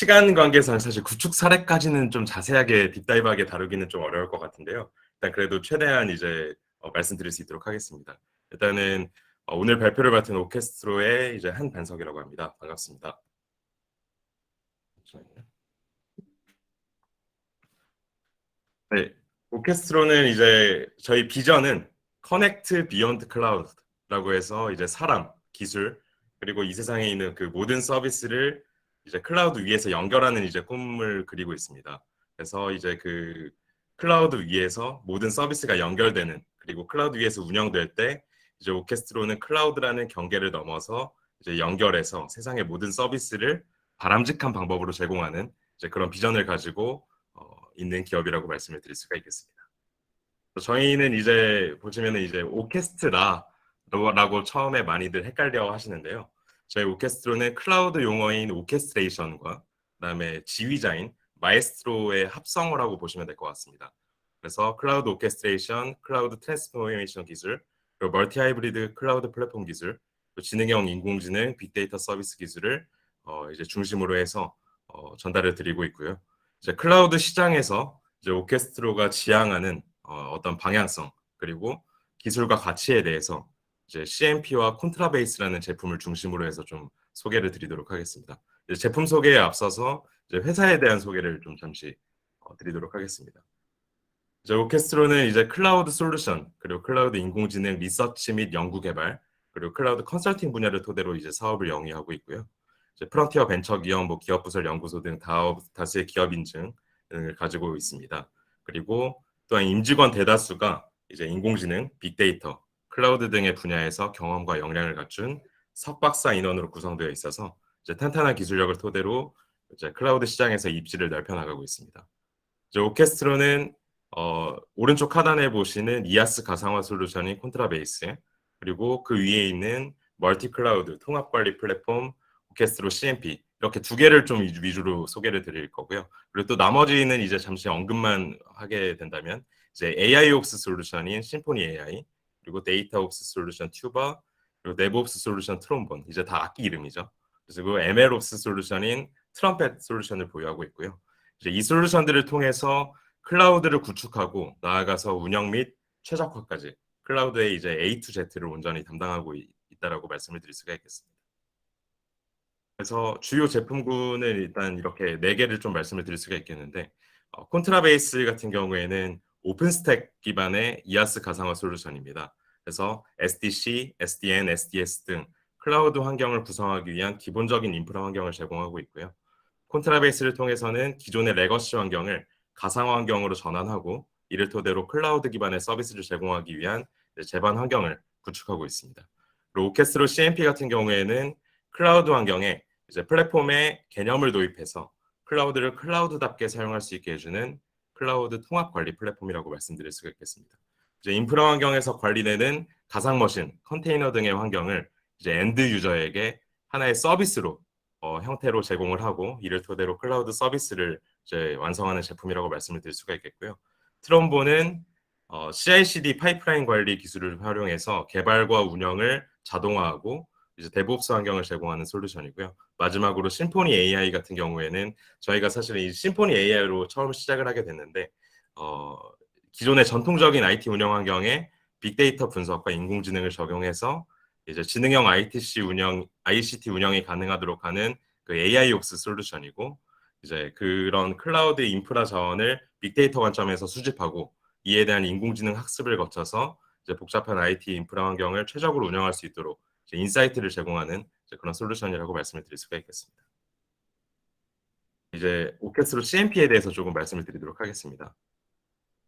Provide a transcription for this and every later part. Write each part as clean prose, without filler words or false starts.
시간 관계상 사실 구축 사례까지는 좀 자세하게 딥다이브하게 다루기는 좀 어려울 것 같은데요. 일단 그래도 최대한 이제 말씀드릴 수 있도록 하겠습니다. 일단은 오늘 발표를 맡은 오케스트로의 이제 한반석이라고 합니다. 반갑습니다. 잠시만요. 네, 오케스트로는 이제 저희 비전은 Connect Beyond Cloud라고 해서 이제 사람, 기술, 그리고 이 세상에 있는 그 모든 서비스를 이제 클라우드 위에서 연결하는 이제 꿈을 그리고 있습니다. 그래서 이제 그 클라우드 위에서 모든 서비스가 연결되는, 그리고 클라우드 위에서 운영될 때 이제 오케스트로는 클라우드라는 경계를 넘어서 이제 연결해서 세상의 모든 서비스를 바람직한 방법으로 제공하는 이제 그런 비전을 가지고 있는 기업이라고 말씀을 드릴 수가 있겠습니다. 저희는 이제 보시면은 이제 오케스트라라고 처음에 많이들 헷갈려 하시는데요. 저희 오케스트로는 클라우드 용어인 오케스트레이션과 그다음에 지휘자인 마에스트로의 합성어라고 보시면 될 것 같습니다. 그래서 클라우드 오케스트레이션, 클라우드 트랜스포메이션 기술, 그리고 멀티 하이브리드 클라우드 플랫폼 기술, 또 지능형 인공지능, 빅데이터 서비스 기술을 이제 중심으로 해서 전달을 드리고 있고요. 이제 클라우드 시장에서 이제 오케스트로가 지향하는 어떤 방향성 그리고 기술과 가치에 대해서 이제 CMP와 콘트라베이스라는 제품을 중심으로 해서 좀 소개를 드리도록 하겠습니다. 이제 제품 소개에 앞서서 이제 회사에 대한 소개를 좀 잠시 드리도록 하겠습니다. 이제 오케스트로는 이제 클라우드 솔루션 그리고 클라우드 인공지능 리서치 및 연구 개발 그리고 클라우드 컨설팅 분야를 토대로 이제 사업을 영위하고 있고요. 이제 프론티어 벤처 기업, 뭐 기업 부설 연구소 등 다수의 기업 인증을 가지고 있습니다. 그리고 또한 임직원 대다수가 이제 인공지능, 빅데이터, 클라우드 등의 분야에서 경험과 역량을 갖춘 석박사 인원으로 구성되어 있어서 이제 탄탄한 기술력을 토대로 이제 클라우드 시장에서 입지를 넓혀 나가고 있습니다. 이제 오케스트로는 오른쪽 하단에 보시는 이아스 가상화 솔루션인 콘트라베이스 그리고 그 위에 있는 멀티 클라우드 통합 관리 플랫폼 오케스트로 CMP 이렇게 두 개를 좀 위주로 소개를 드릴 거고요. 그리고 또 나머지는 이제 잠시 언급만 하게 된다면 이제 AIOps 솔루션인 심포니 AI 그리고 데이터옵스 솔루션 튜버 그리고 네브옵스 솔루션 트롬본 이제 다 악기 이름이죠. 그리고 MLOps 솔루션인 트럼펫 솔루션을 보유하고 있고요. 이제 이 솔루션들을 통해서 클라우드를 구축하고 나아가서 운영 및 최적화까지 클라우드의 이제 A to Z를 온전히 담당하고 있다라고 말씀을 드릴 수가 있겠습니다. 그래서 주요 제품군을 일단 이렇게 네 개를 좀 말씀을 드릴 수가 있겠는데 콘트라베이스 같은 경우에는 오픈스택 기반의 이아스 가상화 솔루션입니다. 그래서 SDC, SDN, SDS 등 클라우드 환경을 구성하기 위한 기본적인 인프라 환경을 제공하고 있고요. 콘트라베이스를 통해서는 기존의 레거시 환경을 가상화 환경으로 전환하고 이를 토대로 클라우드 기반의 서비스를 제공하기 위한 제반 환경을 구축하고 있습니다. 그리고 오케스트로 CMP 같은 경우에는 클라우드 환경에 이제 플랫폼의 개념을 도입해서 클라우드를 클라우드답게 사용할 수 있게 해주는 클라우드 통합 관리 플랫폼이라고 말씀드릴 수가 있겠습니다. 이제 인프라 환경에서 관리되는 가상 머신, 컨테이너 등의 환경을 이제 엔드 유저에게 하나의 서비스로 형태로 제공을 하고 이를 토대로 클라우드 서비스를 이제 완성하는 제품이라고 말씀을 드릴 수가 있겠고요. 트럼본은 CI/CD 파이프라인 관리 기술을 활용해서 개발과 운영을 자동화하고 이제 데브옵스 환경을 제공하는 솔루션이고요. 마지막으로 심포니 AI 같은 경우에는 저희가 사실 이 심포니 AI로 처음 시작을 하게 됐는데 기존의 전통적인 IT 운영 환경에 빅데이터 분석과 인공지능을 적용해서 이제 지능형 ICT 운영이 가능하도록 하는 그 AIOps 솔루션이고 이제 그런 클라우드 인프라 자원을 빅데이터 관점에서 수집하고 이에 대한 인공지능 학습을 거쳐서 이제 복잡한 IT 인프라 환경을 최적으로 운영할 수 있도록 이제 인사이트를 제공하는 이제 그런 솔루션이라고 말씀을 드릴 수가 있겠습니다. 이제 오케스트로 CMP에 대해서 조금 말씀을 드리도록 하겠습니다.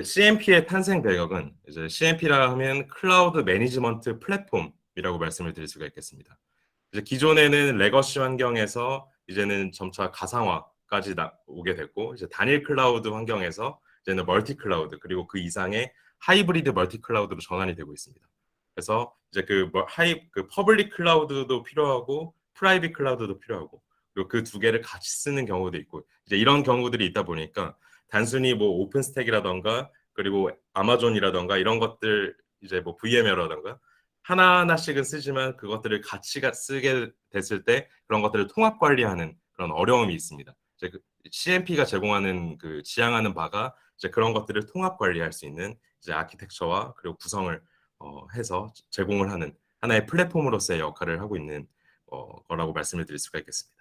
CMP의 탄생 배경은 이제 CMP라 하면 클라우드 매니지먼트 플랫폼이라고 말씀을 드릴 수가 있겠습니다. 이제 기존에는 레거시 환경에서 이제는 점차 가상화까지 오게 됐고 이제 단일 클라우드 환경에서 이제는 멀티 클라우드 그리고 그 이상의 하이브리드 멀티 클라우드로 전환이 되고 있습니다. 그래서 이제 그 퍼블릭 클라우드도 필요하고 프라이빗 클라우드도 필요하고 그리고 그 두 개를 같이 쓰는 경우도 있고 이제 이런 경우들이 있다 보니까 단순히 뭐 오픈스택이라던가 그리고 아마존이라던가 이런 것들 이제 뭐 VM웨어라던가 하나하나씩은 쓰지만 그것들을 같이 쓰게 됐을 때 그런 것들을 통합 관리하는 그런 어려움이 있습니다. 이제 CMP가 제공하는 지향하는 바가 이제 그런 것들을 통합 관리할 수 있는 이제 아키텍처와 그리고 구성을 해서 제공을 하는 하나의 플랫폼으로서의 역할을 하고 있는 거라고 말씀을 드릴 수가 있겠습니다.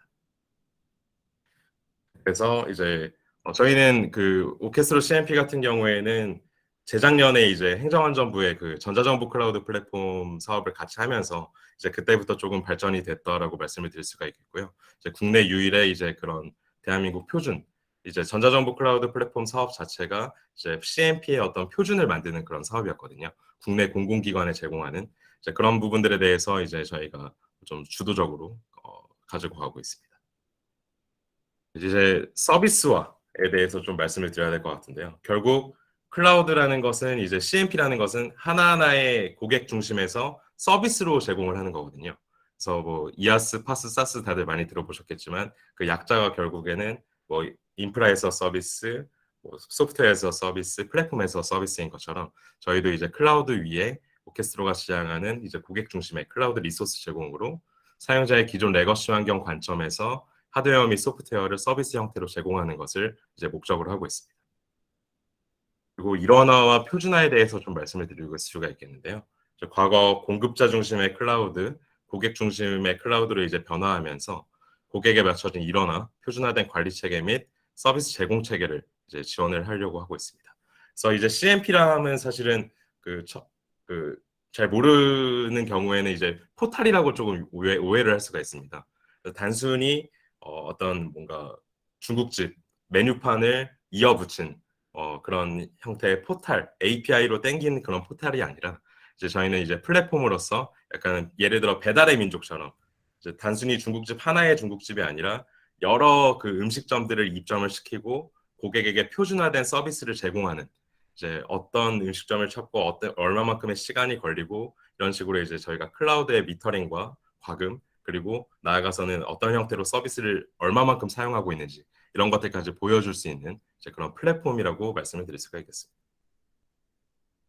그래서 이제 저희는 오케스트로 CMP 같은 경우에는 재작년에 이제 행정안전부의 전자정부 클라우드 플랫폼 사업을 같이 하면서 이제 그때부터 조금 발전이 됐다라고 말씀을 드릴 수가 있겠고요. 이제 국내 유일의 이제 그런 대한민국 표준 이제 전자정부 클라우드 플랫폼 사업 자체가 이제 CMP의 어떤 표준을 만드는 그런 사업이었거든요. 국내 공공기관에 제공하는 이제 그런 부분들에 대해서 이제 저희가 좀 주도적으로 가지고 가고 있습니다. 이제 서비스화에 대해서 좀 말씀을 드려야 될 것 같은데요. 결국 클라우드라는 것은 이제 CMP라는 것은 하나하나의 고객 중심에서 서비스로 제공을 하는 거거든요. 그래서 뭐 이아스, 파스, 사스 다들 많이 들어보셨겠지만 그 약자가 결국에는 뭐 인프라에서 서비스, 뭐 소프트웨어에서 서비스, 플랫폼에서 서비스인 것처럼 저희도 이제 클라우드 위에 오케스트로가 지향하는 이제 고객 중심의 클라우드 리소스 제공으로 사용자의 기존 레거시 환경 관점에서 하드웨어 및 소프트웨어를 서비스 형태로 제공하는 것을 이제 목적으로 하고 있습니다. 그리고 일원화와 표준화에 대해서 좀 말씀을 드릴 수가 있겠는데요. 과거 공급자 중심의 클라우드, 고객 중심의 클라우드로 이제 변화하면서 고객에 맞춰진 일원화, 표준화된 관리 체계 및 서비스 제공 체계를 이제 지원을 하려고 하고 있습니다. 그래서 이제 CMP라 하면 사실은 잘 모르는 경우에는 이제 포탈이라고 조금 오해를 할 수가 있습니다. 단순히 어떤 뭔가 중국집 메뉴판을 이어붙인 그런 형태의 포탈, API로 땡긴 그런 포탈이 아니라 이제 저희는 이제 플랫폼으로서 약간 예를 들어 배달의 민족처럼 이제 단순히 중국집 하나의 중국집이 아니라 여러 음식점들을 입점을 시키고 고객에게 표준화된 서비스를 제공하는 이제 어떤 음식점을 찾고 얼마만큼의 시간이 걸리고 이런 식으로 이제 저희가 클라우드의 미터링과 과금 그리고 나아가서는 어떤 형태로 서비스를 얼마만큼 사용하고 있는지 이런 것들까지 보여줄 수 있는 이제 그런 플랫폼이라고 말씀을 드릴 수가 있겠습니다.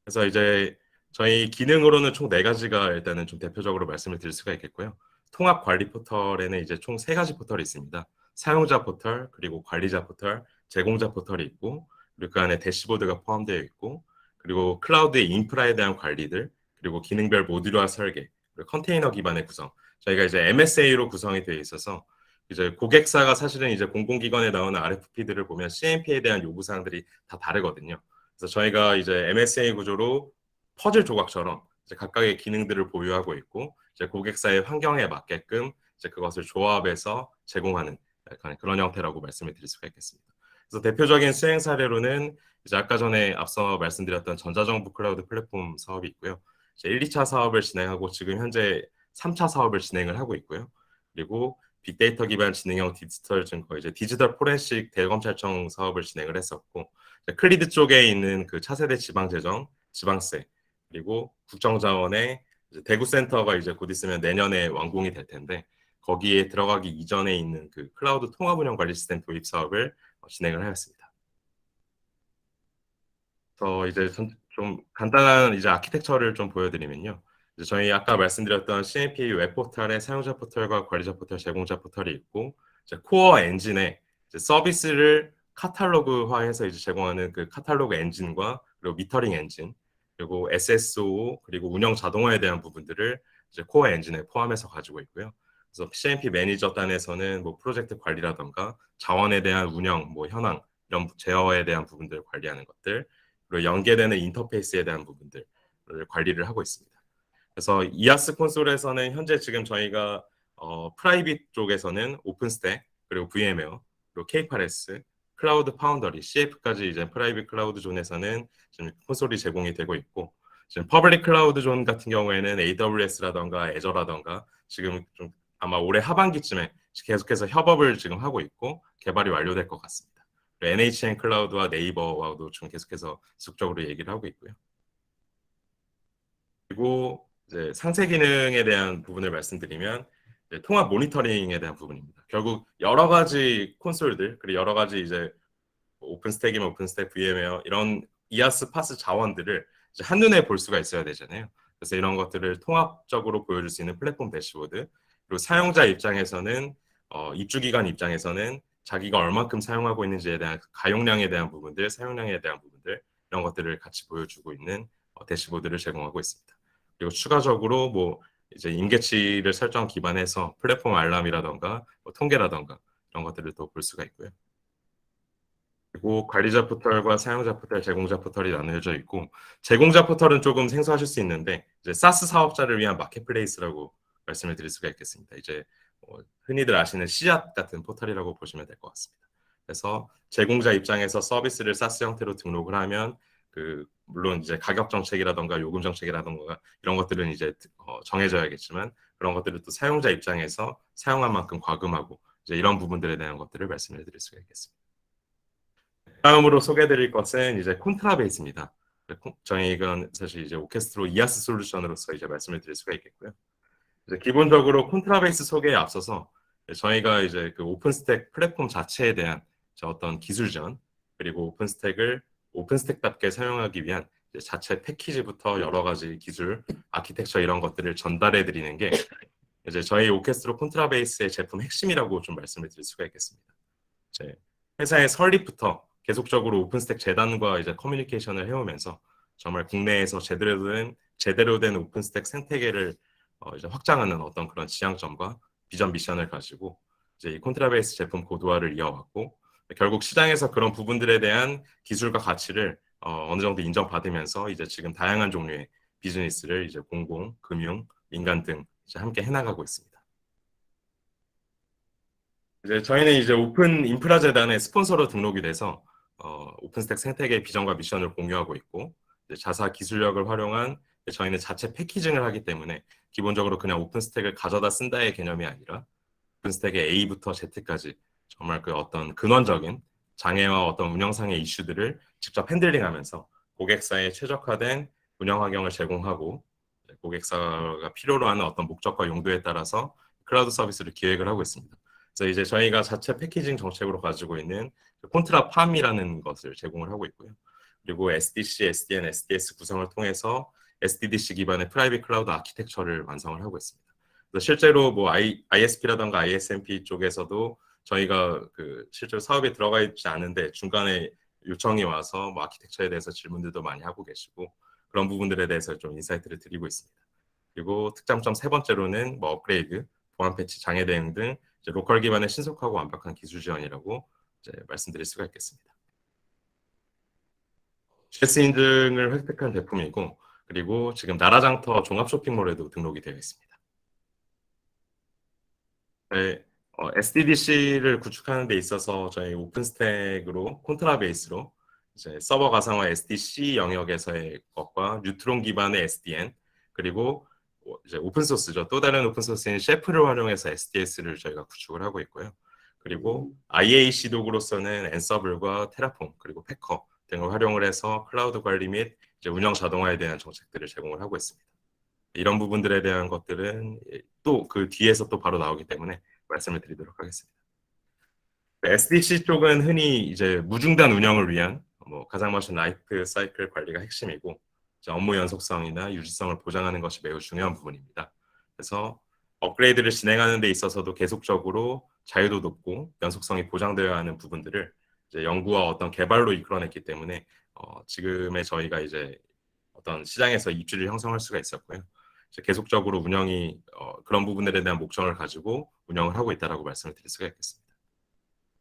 그래서 이제 저희 기능으로는 총 4가지가 일단은 좀 대표적으로 말씀을 드릴 수가 있겠고요. 통합 관리 포털에는 이제 총 3가지 포털이 있습니다. 사용자 포털, 그리고 관리자 포털, 제공자 포털이 있고, 그리고 그 안에 대시보드가 포함되어 있고, 그리고 클라우드의 인프라에 대한 관리들, 그리고 기능별 모듈화 설계, 그리고 컨테이너 기반의 구성. 저희가 이제 MSA로 구성이 되어 있어서 이제 고객사가 사실은 이제 공공기관에 나오는 RFP들을 보면 CMP에 대한 요구 사항들이 다 다르거든요. 그래서 저희가 이제 MSA 구조로 퍼즐 조각처럼 이제 각각의 기능들을 보유하고 있고 이제 고객사의 환경에 맞게끔 이제 그것을 조합해서 제공하는 약간 그런 형태라고 말씀을 드릴 수가 있겠습니다. 그래서 대표적인 수행 사례로는 이제 아까 전에 앞서 말씀드렸던 전자정부 클라우드 플랫폼 사업이 있고요. 이제 1, 2차 사업을 진행하고 지금 현재 3차 사업을 진행을 하고 있고요. 그리고 빅데이터 기반 지능형 디지털 증거 이제 디지털 포렌식 대검찰청 사업을 진행을 했었고 클리드 쪽에 있는 차세대 지방재정, 지방세 그리고 국정자원의 대구센터가 이제 곧 있으면 내년에 완공이 될 텐데 거기에 들어가기 이전에 있는 클라우드 통합운영 관리 시스템 도입 사업을 진행을 하였습니다. 그래서 이제 좀 간단한 이제 아키텍처를 좀 보여드리면요. 이제 저희 아까 말씀드렸던 CMP 웹포털의 사용자 포털과 관리자 포털, 제공자 포털이 있고 이제 코어 엔진에 이제 서비스를 카탈로그화해서 이제 제공하는 카탈로그 엔진과 그리고 미터링 엔진 그리고 SSO 그리고 운영 자동화에 대한 부분들을 이제 코어 엔진에 포함해서 가지고 있고요. 그래서 CMP 매니저 단에서는 뭐 프로젝트 관리라던가 자원에 대한 운영, 뭐 현황 이런 제어에 대한 부분들을 관리하는 것들 그리고 연계되는 인터페이스에 대한 부분들을 관리를 하고 있습니다. 그래서 이아스 콘솔에서는 현재 지금 저희가 프라이빗 쪽에서는 오픈스택 그리고 VM웨어 그리고 K8S 클라우드 파운더리 CF까지 이제 프라이빗 클라우드 존에서는 지금 콘솔이 제공이 되고 있고 지금 퍼블릭 클라우드 존 같은 경우에는 AWS라던가 애저라던가 지금 좀 아마 올해 하반기쯤에 계속해서 협업을 지금 하고 있고 개발이 완료될 것 같습니다. NHN 클라우드와 네이버와도 좀 계속해서 지속적으로 얘기를 하고 있고요. 그리고 이제 상세 기능에 대한 부분을 말씀드리면 통합 모니터링에 대한 부분입니다. 결국 여러 가지 콘솔들 그리고 여러 가지 이제 오픈스택이면 오픈스택, VM웨어 이런 이아스 파스 자원들을 이제 한눈에 볼 수가 있어야 되잖아요. 그래서 이런 것들을 통합적으로 보여줄 수 있는 플랫폼 대시보드 그리고 사용자 입장에서는 입주기관 입장에서는 자기가 얼만큼 사용하고 있는지에 대한 가용량에 대한 부분들, 사용량에 대한 부분들 이런 것들을 같이 보여주고 있는 대시보드를 제공하고 있습니다. 그리고 추가적으로 뭐 이제 임계치를 설정 기반해서 플랫폼 알람이라던가 뭐 통계라던가 이런 것들을 또 볼 수가 있고요. 그리고 관리자 포털과 사용자 포털, 제공자 포털이 나누어져 있고 제공자 포털은 조금 생소하실 수 있는데 이제 사스 사업자를 위한 마켓플레이스라고 말씀을 드릴 수가 있겠습니다. 이제 흔히들 아시는 씨앗 같은 포털이라고 보시면 될 것 같습니다. 그래서 제공자 입장에서 서비스를 사스 형태로 등록을 하면 물론 이제 가격 정책이라던가 요금 정책이라던가 이런 것들은 이제 정해져야겠지만 그런 것들을 또 사용자 입장에서 사용한 만큼 과금하고 이제 이런 부분들에 대한 것들을 말씀을 드릴 수가 있겠습니다. 다음으로 소개해드릴 것은 이제 콘트라베이스입니다. 저희 이건 사실 이제 오케스트로 이아스 솔루션으로서 이제 말씀을 드릴 수가 있겠고요. 이제 기본적으로 콘트라베이스 소개에 앞서서 저희가 이제 그 오픈스택 플랫폼 자체에 대한 어떤 기술 지원 그리고 오픈스택을 오픈스택답게 사용하기 위한 자체 패키지부터 여러 가지 기술, 아키텍처 이런 것들을 전달해 드리는 게 이제 저희 오케스트로 콘트라베이스의 제품 핵심이라고 좀 말씀을 드릴 수가 있겠습니다. 이제 회사의 설립부터 계속적으로 오픈스택 재단과 이제 커뮤니케이션을 해오면서 정말 국내에서 제대로 된 오픈스택 생태계를 이제 확장하는 어떤 그런 지향점과 비전 미션을 가지고 이제 이 콘트라베이스 제품 고도화를 이어왔고 결국 시장에서 그런 부분들에 대한 기술과 가치를 어느 정도 인정받으면서 이제 지금 다양한 종류의 비즈니스를 이제 공공, 금융, 민간 등 이제 함께 해나가고 있습니다. 이제 저희는 이제 오픈 인프라 재단의 스폰서로 등록이 돼서 오픈스택 생태계의 비전과 미션을 공유하고 있고 자사 기술력을 활용한 저희는 자체 패키징을 하기 때문에 기본적으로 그냥 오픈스택을 가져다 쓴다의 개념이 아니라 오픈스택의 A부터 Z까지 정말 그 어떤 근원적인 장애와 어떤 운영상의 이슈들을 직접 핸들링하면서 고객사에 최적화된 운영 환경을 제공하고 고객사가 필요로 하는 어떤 목적과 용도에 따라서 클라우드 서비스를 기획을 하고 있습니다. 그래서 이제 저희가 자체 패키징 정책으로 가지고 있는 콘트라 팜이라는 것을 제공을 하고 있고요. 그리고 SDC, SDN, SDS 구성을 통해서 SDDC 기반의 프라이빗 클라우드 아키텍처를 완성을 하고 있습니다. 그래서 실제로 뭐 ISP라던가 ISMP 쪽에서도 저희가 실제로 사업에 들어가 있지 않은데 중간에 요청이 와서 뭐 아키텍처에 대해서 질문들도 많이 하고 계시고 그런 부분들에 대해서 좀 인사이트를 드리고 있습니다. 그리고 특장점 세 번째로는 뭐 업그레이드, 보안 패치, 장애 대응 등 이제 로컬 기반의 신속하고 완벽한 기술 지원이라고 이제 말씀드릴 수가 있겠습니다. GS 인증을 획득한 제품이고 그리고 지금 나라장터 종합 쇼핑몰에도 등록이 되어 있습니다. 네, SDDC를 구축하는 데 있어서 저희 오픈스택으로 콘트라 베이스로 이제 서버 가상화 SDC 영역에서의 것과 뉴트론 기반의 SDN 그리고 이제 오픈소스죠. 또 다른 오픈소스인 셰프를 활용해서 SDS를 저희가 구축을 하고 있고요. 그리고 IAC 도구로서는 앤서블과 테라폼 그리고 패커 등을 활용을 해서 클라우드 관리 및 이제 운영 자동화에 대한 정책들을 제공을 하고 있습니다. 이런 부분들에 대한 것들은 또 그 뒤에서 또 바로 나오기 때문에 말씀을 드리도록 하겠습니다. SDC 쪽은 흔히 이제 무중단 운영을 위한 뭐 가상 머신 라이프 사이클 관리가 핵심이고 업무 연속성이나 유지성을 보장하는 것이 매우 중요한 부분입니다. 그래서 업그레이드를 진행하는 데 있어서도 계속적으로 자유도 높고 연속성이 보장되어야 하는 부분들을 이제 연구와 어떤 개발로 이끌어냈기 때문에 지금의 저희가 이제 어떤 시장에서 입지를 형성할 수가 있었고요. 계속적으로 운영이 그런 부분들에 대한 목적을 가지고 운영을 하고 있다라고 말씀을 드릴 수가 있겠습니다.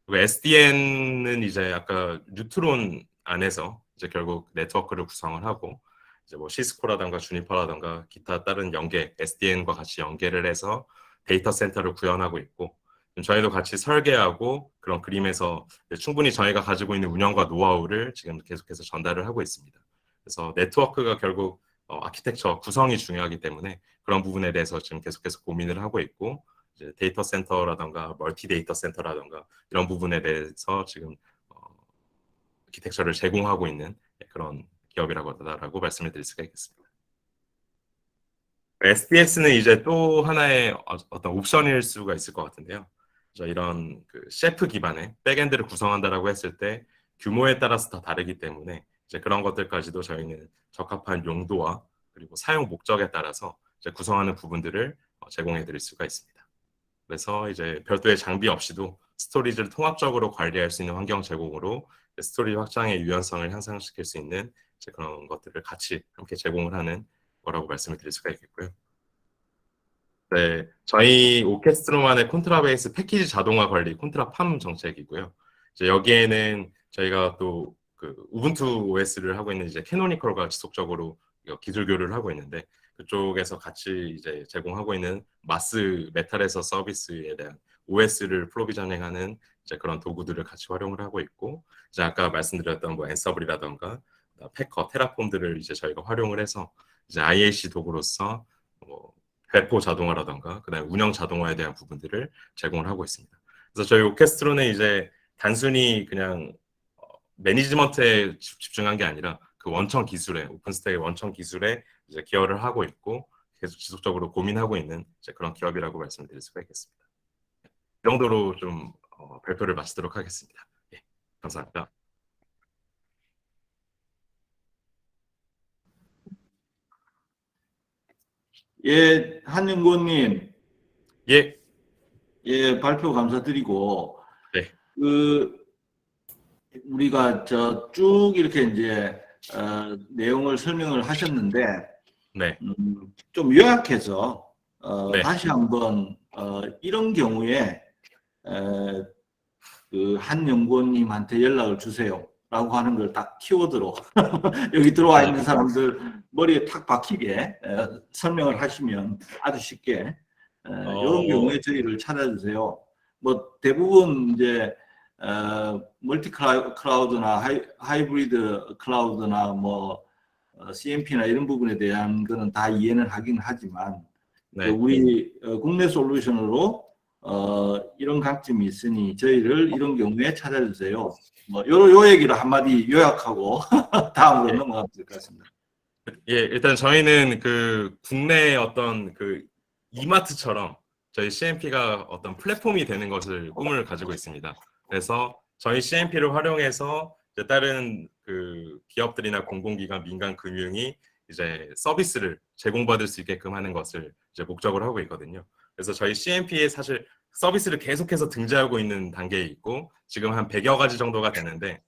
그리고 SDN은 이제 아까 뉴트론 안에서 이제 결국 네트워크를 구성을 하고 이제 뭐 시스코라든가 주니퍼라든가 기타 다른 연계 SDN과 같이 연계를 해서 데이터 센터를 구현하고 있고 저희도 같이 설계하고 그런 그림에서 충분히 저희가 가지고 있는 운영과 노하우를 지금 계속해서 전달을 하고 있습니다. 그래서 네트워크가 결국 아키텍처 구성이 중요하기 때문에 그런 부분에 대해서 지금 계속해서 고민을 하고 있고 이제 데이터 센터라던가 멀티 데이터 센터라던가 이런 부분에 대해서 지금 아키텍처를 제공하고 있는 그런 기업이라고 말씀을 드릴 수가 있겠습니다. SDS는 이제 또 하나의 어떤 옵션일 수가 있을 것 같은데요. 이런 셰프 기반의 백엔드를 구성한다라고 했을 때 규모에 따라서 다 다르기 때문에 이제 그런 것들까지도 저희는 적합한 용도와 그리고 사용 목적에 따라서 이제 구성하는 부분들을 제공해 드릴 수가 있습니다. 그래서 이제 별도의 장비 없이도 스토리지를 통합적으로 관리할 수 있는 환경 제공으로 스토리 확장의 유연성을 향상시킬 수 있는 이제 그런 것들을 같이 함께 제공을 하는 거라고 말씀을 드릴 수가 있겠고요. 네, 저희 오케스트로만의 콘트라베이스 패키지 자동화 관리 콘트라팜 정책이고요. 이제 여기에는 저희가 또 그 우분투 OS를 하고 있는 이제 캐노니컬과 지속적으로 기술 교류를 하고 있는데 그쪽에서 같이 이제 제공하고 있는 마스 메탈에서 서비스에 대한 OS를 프로비저닝하는 이제 그런 도구들을 같이 활용을 하고 있고 이제 아까 말씀드렸던 뭐 앤서블이라던가 패커, 테라폼들을 이제 저희가 활용을 해서 이제 IAC 도구로서 뭐 배포 자동화라던가 그다음에 운영 자동화에 대한 부분들을 제공을 하고 있습니다. 그래서 저희 오케스트로는 이제 단순히 그냥 매니지먼트에 집중한 게 아니라 그 원천 기술에 오픈스택의 원천 기술에 이제 기여를 하고 있고 계속 지속적으로 고민하고 있는 이제 그런 기업이라고 말씀드릴 수가 있겠습니다. 이 정도로 좀 발표를 마치도록 하겠습니다. 예, 감사합니다. 예, 한연구원님, 예, 예, 발표 감사드리고, 네, 그, 우리가 쭉 이렇게 이제, 내용을 설명을 하셨는데, 네, 좀 요약해서, 네, 다시 한번, 이런 경우에, 그, 한연구원님한테 연락을 주세요. 라고 하는 걸 딱 키워드로, 여기 들어와 있는 사람들 머리에 탁 박히게 설명을 하시면 아주 쉽게 이런 경우에 저희를 찾아주세요. 뭐 대부분 이제 멀티 클라우드나 하이브리드 클라우드나 뭐 CMP나 이런 부분에 대한 거는 다 이해는 하긴 하지만 네. 우리 국내 솔루션으로 이런 강점이 있으니 저희를 이런 경우에 찾아주세요. 뭐 요 얘기를 한마디 요약하고 다음으로 예. 넘어가면 될 것 같습니다. 예, 일단 저희는 그 국내 어떤 그 이마트처럼 저희 CMP가 어떤 플랫폼이 되는 것을 꿈을 가지고 있습니다. 그래서 저희 CMP를 활용해서 이제 다른 그 기업들이나 공공기관, 민간 금융이 이제 서비스를 제공받을 수 있게끔 하는 것을 이제 목적으로 하고 있거든요. 그래서 저희 CMP에 사실 서비스를 계속해서 등재하고 있는 단계에 있고 지금 한 100여 가지 정도가 되는데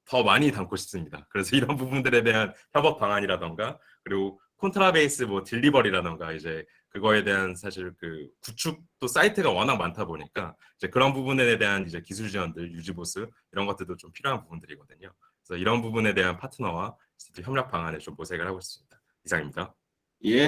더 많이 담고 싶습니다. 그래서 이런 부분들에 대한 협업 방안이라던가 그리고 콘트라베이스 뭐 딜리버리라던가 이제 그거에 대한 사실 그 구축도 사이트가 워낙 많다 보니까 이제 그런 부분에 대한 이제 기술 지원들, 유지 보수 이런 것들도 좀 필요한 부분들이거든요. 그래서 이런 부분에 대한 파트너와 협력 방안을 좀 모색을 하고 있습니다. 이상입니다. 예,